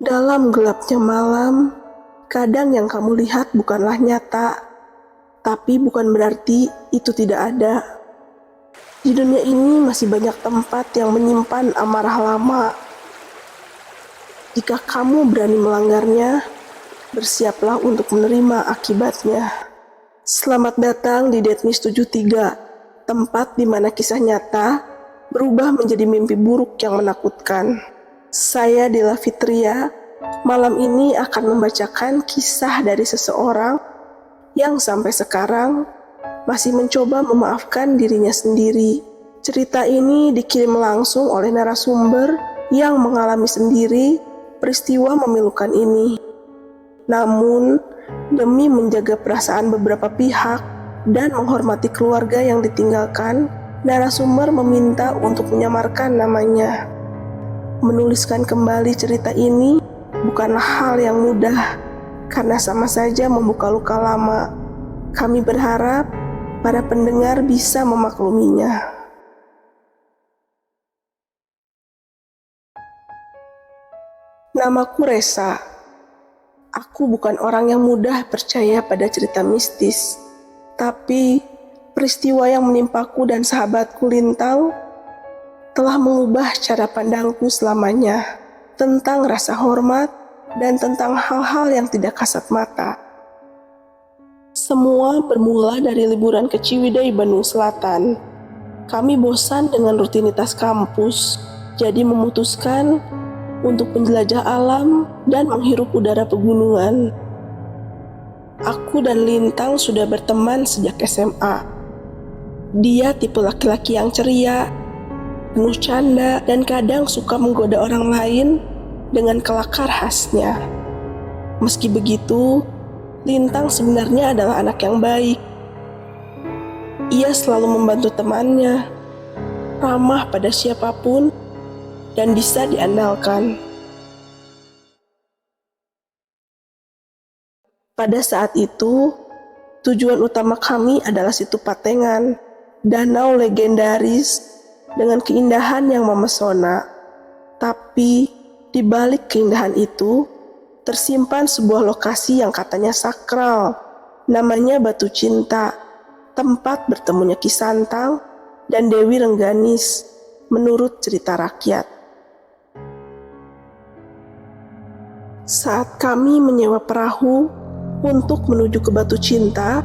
Dalam gelapnya malam, kadang yang kamu lihat bukanlah nyata, tapi bukan berarti itu tidak ada. Di dunia ini masih banyak tempat yang menyimpan amarah lama. Jika kamu berani melanggarnya, bersiaplah untuk menerima akibatnya. Selamat datang di Deadmiss 73, tempat di mana kisah nyata berubah menjadi mimpi buruk yang menakutkan. Saya Della Fitria, malam ini akan membacakan kisah dari seseorang yang sampai sekarang masih mencoba memaafkan dirinya sendiri. Cerita ini dikirim langsung oleh narasumber yang mengalami sendiri peristiwa memilukan ini. Namun, demi menjaga perasaan beberapa pihak dan menghormati keluarga yang ditinggalkan, narasumber meminta untuk menyamarkan namanya. Menuliskan kembali cerita ini bukanlah hal yang mudah, karena sama saja membuka luka lama. Kami berharap para pendengar bisa memakluminya. Namaku Resa. Aku bukan orang yang mudah percaya pada cerita mistis, tapi peristiwa yang menimpaku dan sahabatku Lintang telah mengubah cara pandangku selamanya tentang rasa hormat dan tentang hal-hal yang tidak kasat mata. Semua bermula dari liburan ke Ciwidey, Bandung Selatan. Kami bosan dengan rutinitas kampus, jadi memutuskan untuk menjelajah alam dan menghirup udara pegunungan. Aku dan Lintang sudah berteman sejak SMA. Dia tipe laki-laki yang ceria, penuh canda, dan kadang suka menggoda orang lain dengan kelakar khasnya. Meski begitu, Lintang sebenarnya adalah anak yang baik. Ia selalu membantu temannya, ramah pada siapapun, dan bisa diandalkan. Pada saat itu, tujuan utama kami adalah Situ Patengan, danau legendaris dengan keindahan yang memesona. Tapi di balik keindahan itu tersimpan sebuah lokasi yang katanya sakral, namanya Batu Cinta, tempat bertemunya Ki Santang dan Dewi Rengganis menurut cerita rakyat. Saat kami menyewa perahu untuk menuju ke Batu Cinta,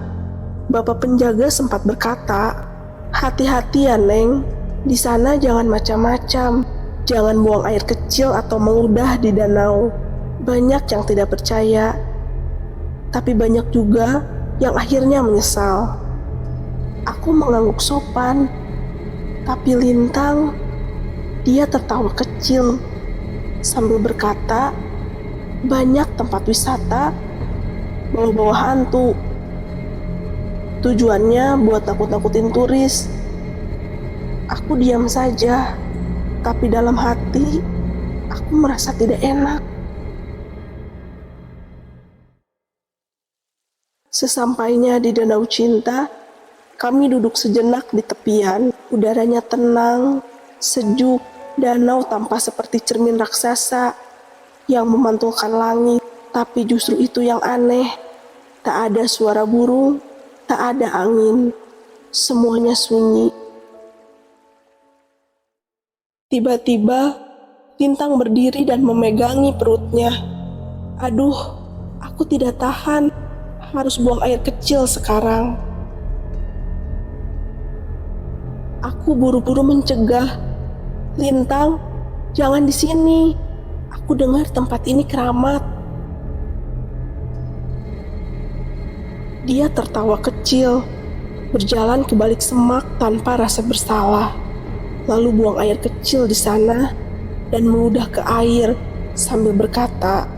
Bapak penjaga sempat berkata, "Hati-hati ya Neng, di sana jangan macam-macam, jangan buang air kecil atau meludah di danau." Banyak yang tidak percaya, tapi banyak juga yang akhirnya menyesal. Aku mengangguk sopan, tapi Lintang, dia tertawa kecil sambil berkata, "Banyak tempat wisata bawa-bawa hantu. Tujuannya buat nakut-nakutin turis." Aku diam saja, tapi dalam hati aku merasa tidak enak. Sesampainya di Danau Cinta, kami duduk sejenak di tepian. Udaranya tenang, sejuk, danau tampak seperti cermin raksasa yang memantulkan langit. Tapi justru itu yang aneh. Tak ada suara burung, tak ada angin. Semuanya sunyi. Tiba-tiba, Lintang berdiri dan memegangi perutnya. Aduh, aku tidak tahan. Harus buang air kecil sekarang. Aku buru-buru mencegah. "Lintang, jangan di sini. Aku dengar tempat ini keramat. Dia tertawa kecil, berjalan ke balik semak tanpa rasa bersalah, lalu buang air kecil di sana dan meludah ke air sambil berkata,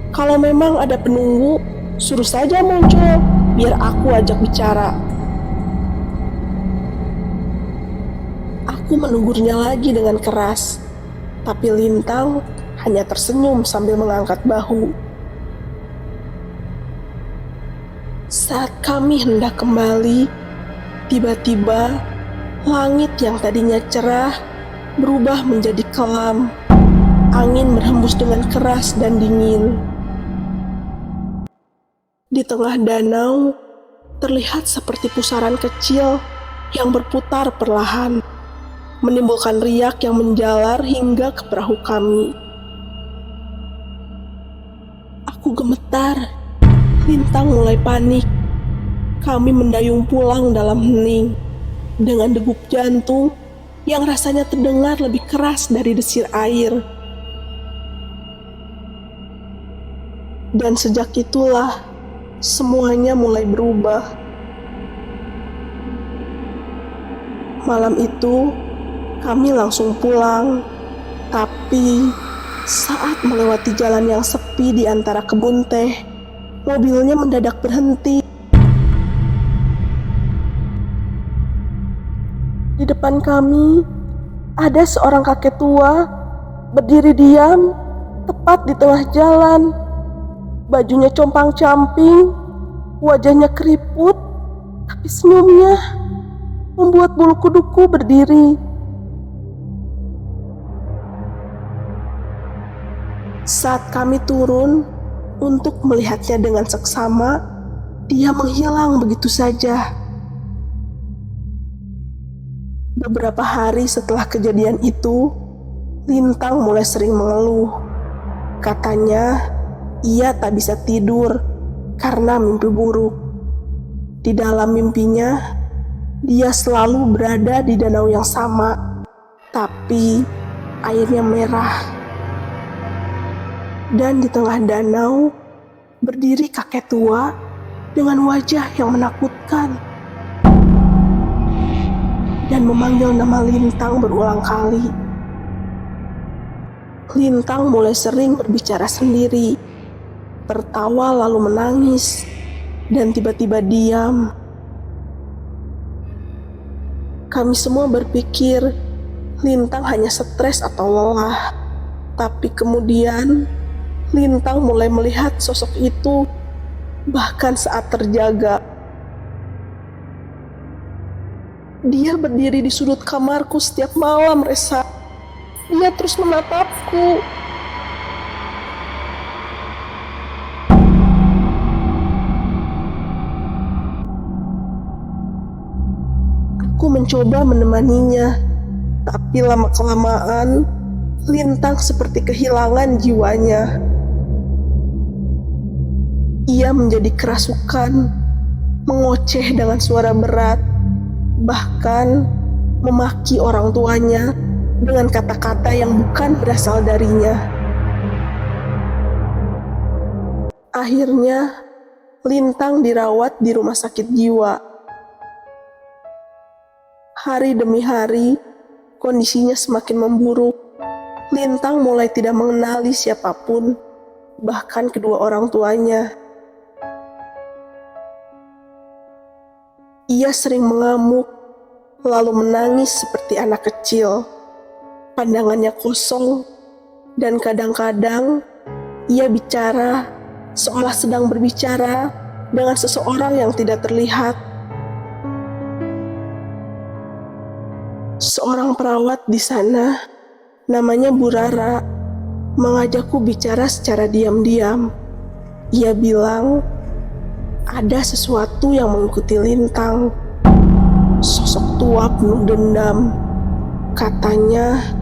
"Kalau memang ada penunggu, suruh saja muncul, biar aku ajak bicara." Aku menegurnya lagi dengan keras, tapi Lintang hanya tersenyum sambil mengangkat bahu. Saat kami hendak kembali, tiba-tiba langit yang tadinya cerah berubah menjadi kelam. Angin berhembus dengan keras dan dingin. Di tengah danau, terlihat seperti pusaran kecil yang berputar perlahan, menimbulkan riak yang menjalar hingga ke perahu kami. Aku gemetar. Lintang mulai panik. Kami mendayung pulang dalam hening, dengan degup jantung yang rasanya terdengar lebih keras dari desir air. Dan sejak itulah, semuanya mulai berubah. Malam itu, kami langsung pulang. Tapi, saat melewati jalan yang sepi di antara kebun teh, mobilnya mendadak berhenti. Di depan kami, ada seorang kakek tua berdiri diam tepat di tengah jalan. Bajunya compang-camping, wajahnya keriput, tapi senyumnya membuat bulu kuduku berdiri. Saat kami turun untuk melihatnya dengan seksama, dia menghilang begitu saja. Beberapa hari setelah kejadian itu, Lintang mulai sering mengeluh. Katanya, ia tak bisa tidur karena mimpi buruk. Di dalam mimpinya, dia selalu berada di danau yang sama, tapi airnya merah. Dan di tengah danau, berdiri kakek tua dengan wajah yang menakutkan dan memanggil nama Lintang berulang kali. Lintang mulai sering berbicara sendiri, tertawa lalu menangis, dan tiba-tiba diam. Kami semua berpikir Lintang hanya stres atau lelah, tapi kemudian Lintang mulai melihat sosok itu bahkan saat terjaga. Dia berdiri di sudut kamarku setiap malam, Resa. Dia terus menatapku. Aku mencoba menemaninya, tapi lama-kelamaan Lintang seperti kehilangan jiwanya. Ia menjadi kerasukan, mengoceh dengan suara berat, bahkan memaki orang tuanya dengan kata-kata yang bukan berasal darinya. Akhirnya, Lintang dirawat di rumah sakit jiwa. Hari demi hari, kondisinya semakin memburuk. Lintang mulai tidak mengenali siapapun, bahkan kedua orang tuanya. Ia sering mengamuk, lalu menangis seperti anak kecil. Pandangannya kosong, dan kadang-kadang ia bicara seolah sedang berbicara dengan seseorang yang tidak terlihat. Seorang perawat di sana, namanya Bu Rara, mengajakku bicara secara diam-diam. Ia bilang, ada sesuatu yang mengikuti Lintang. Sosok tua penuh dendam. Katanya,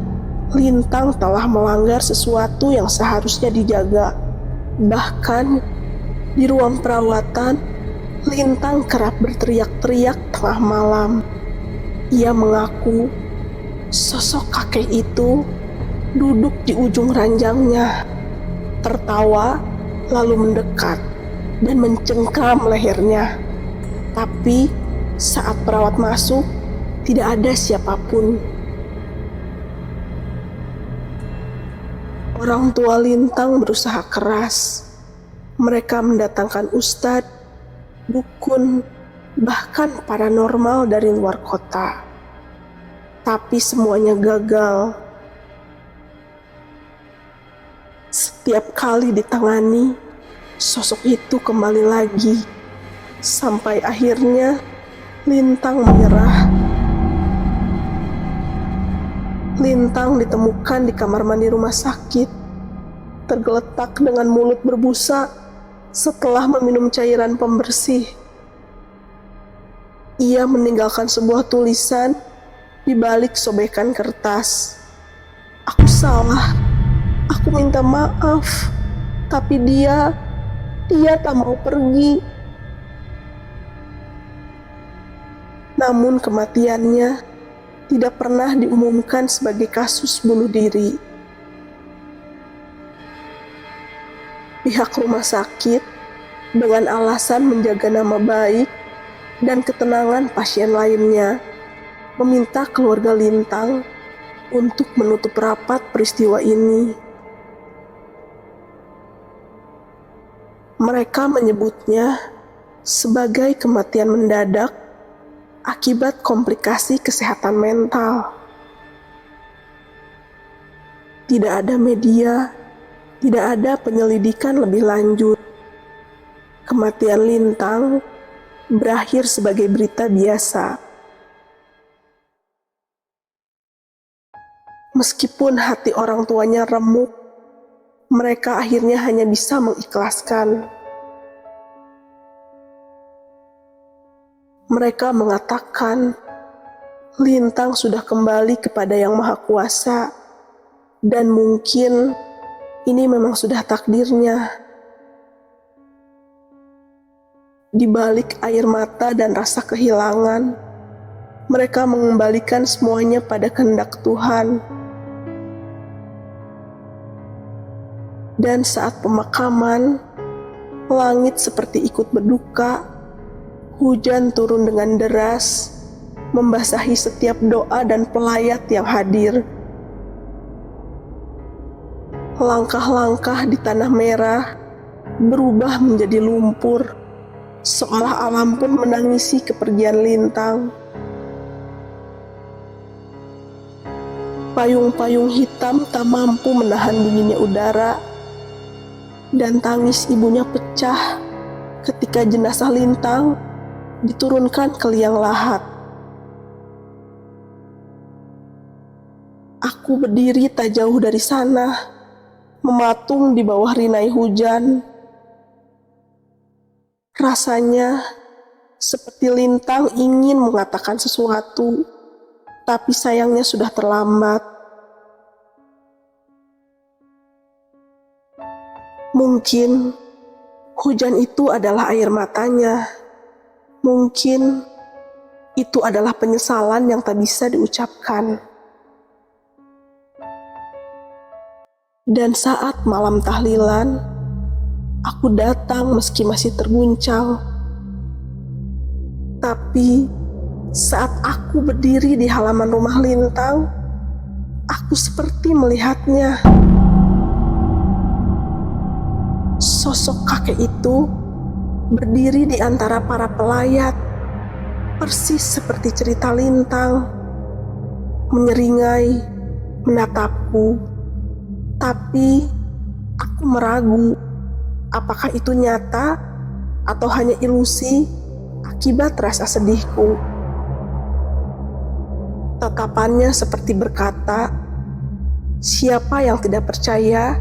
Lintang telah melanggar sesuatu yang seharusnya dijaga. Bahkan, di ruang perawatan, Lintang kerap berteriak-teriak tengah malam. Ia mengaku, sosok kakek itu duduk di ujung ranjangnya, tertawa lalu mendekat dan mencengkram lehernya. Tapi saat perawat masuk, tidak ada siapapun. Orang tua Lintang berusaha keras. Mereka mendatangkan ustadz, dukun, bahkan paranormal dari luar kota. Tapi semuanya gagal. Setiap kali ditangani, sosok itu kembali lagi. Sampai akhirnya Lintang menyerah. Lintang ditemukan di kamar mandi rumah sakit, tergeletak dengan mulut berbusa setelah meminum cairan pembersih. Ia meninggalkan sebuah tulisan di balik sobekan kertas. "Aku salah, aku minta maaf, tapi dia tak mau pergi." Namun kematiannya tidak pernah diumumkan sebagai kasus bunuh diri. Pihak rumah sakit dengan alasan menjaga nama baik dan ketenangan pasien lainnya meminta keluarga Lintang untuk menutup rapat peristiwa ini. Mereka menyebutnya sebagai kematian mendadak akibat komplikasi kesehatan mental. Tidak ada media, tidak ada penyelidikan lebih lanjut. Kematian Lintang berakhir sebagai berita biasa. Meskipun hati orang tuanya remuk, mereka akhirnya hanya bisa mengikhlaskan. Mereka mengatakan Lintang sudah kembali kepada Yang Maha Kuasa, dan mungkin ini memang sudah takdirnya. Di balik air mata dan rasa kehilangan, mereka mengembalikan semuanya pada kehendak Tuhan. Dan saat pemakaman, langit seperti ikut berduka. Hujan turun dengan deras, membasahi setiap doa dan pelayat yang hadir. Langkah-langkah di tanah merah berubah menjadi lumpur, seolah alam pun menangisi kepergian Lintang. Payung-payung hitam tak mampu menahan dinginnya udara, dan tangis ibunya pecah ketika jenazah Lintang diturunkan ke liang lahat. Aku berdiri tak jauh dari sana, mematung di bawah rinai hujan. Rasanya seperti Lintang ingin mengatakan sesuatu, tapi sayangnya sudah terlambat. Mungkin hujan itu adalah air matanya. Mungkin itu adalah penyesalan yang tak bisa diucapkan. Dan saat malam tahlilan, aku datang meski masih terguncang. Tapi saat aku berdiri di halaman rumah Lintang, aku seperti melihatnya. Sosok kakek itu berdiri di antara para pelayat, persis seperti cerita Lintang, menyeringai, menatapku. Tapi aku meragu, apakah itu nyata atau hanya ilusi akibat rasa sedihku. Tatapannya seperti berkata, siapa yang tidak percaya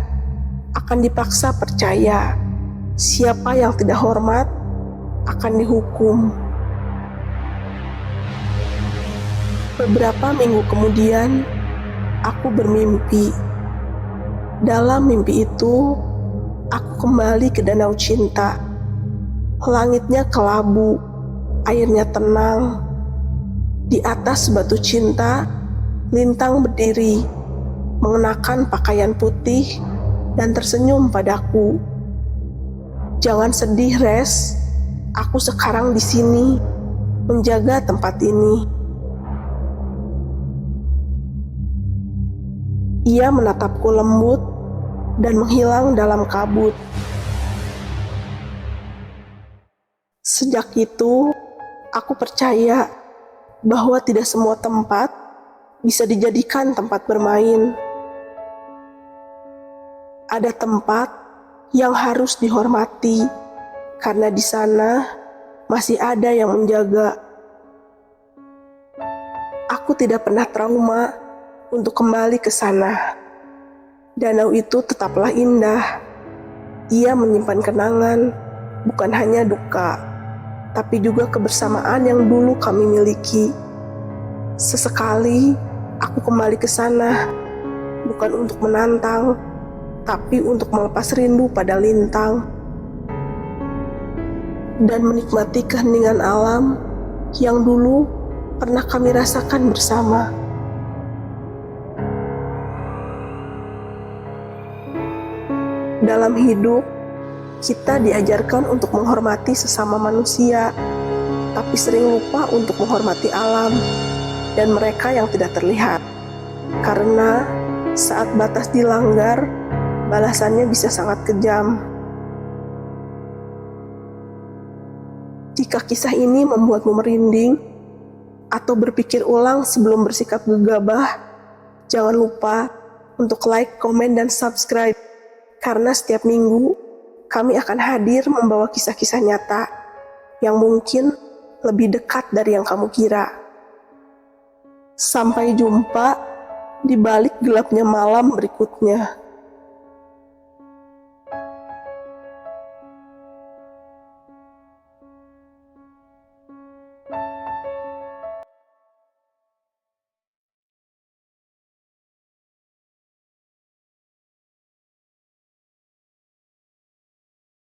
akan dipaksa percaya. Siapa yang tidak hormat akan dihukum. Beberapa minggu kemudian, aku bermimpi. Dalam mimpi itu, aku kembali ke Danau Cinta. Langitnya kelabu, airnya tenang. Di atas batu cinta, Lintang berdiri, mengenakan pakaian putih dan tersenyum padaku. "Jangan sedih, Res. Aku sekarang di sini, menjaga tempat ini." Ia menatapku lembut dan menghilang dalam kabut. Sejak itu, aku percaya bahwa tidak semua tempat bisa dijadikan tempat bermain. Ada tempat yang harus dihormati karena di sana masih ada yang menjaga. Aku tidak pernah trauma untuk kembali ke sana. Danau itu tetaplah indah. Ia menyimpan kenangan, bukan hanya duka, tapi juga kebersamaan yang dulu kami miliki. Sesekali, aku kembali ke sana, bukan untuk menantang, tapi untuk melepas rindu pada lintang dan menikmati keheningan alam yang dulu pernah kami rasakan bersama. Dalam hidup, kita diajarkan untuk menghormati sesama manusia, tapi sering lupa untuk menghormati alam dan mereka yang tidak terlihat. Karena saat batas dilanggar, balasannya bisa sangat kejam. Jika kisah ini membuatmu merinding atau berpikir ulang sebelum bersikap gegabah, jangan lupa untuk like, komen, dan subscribe. Karena setiap minggu, kami akan hadir membawa kisah-kisah nyata yang mungkin lebih dekat dari yang kamu kira. Sampai jumpa di balik gelapnya malam berikutnya.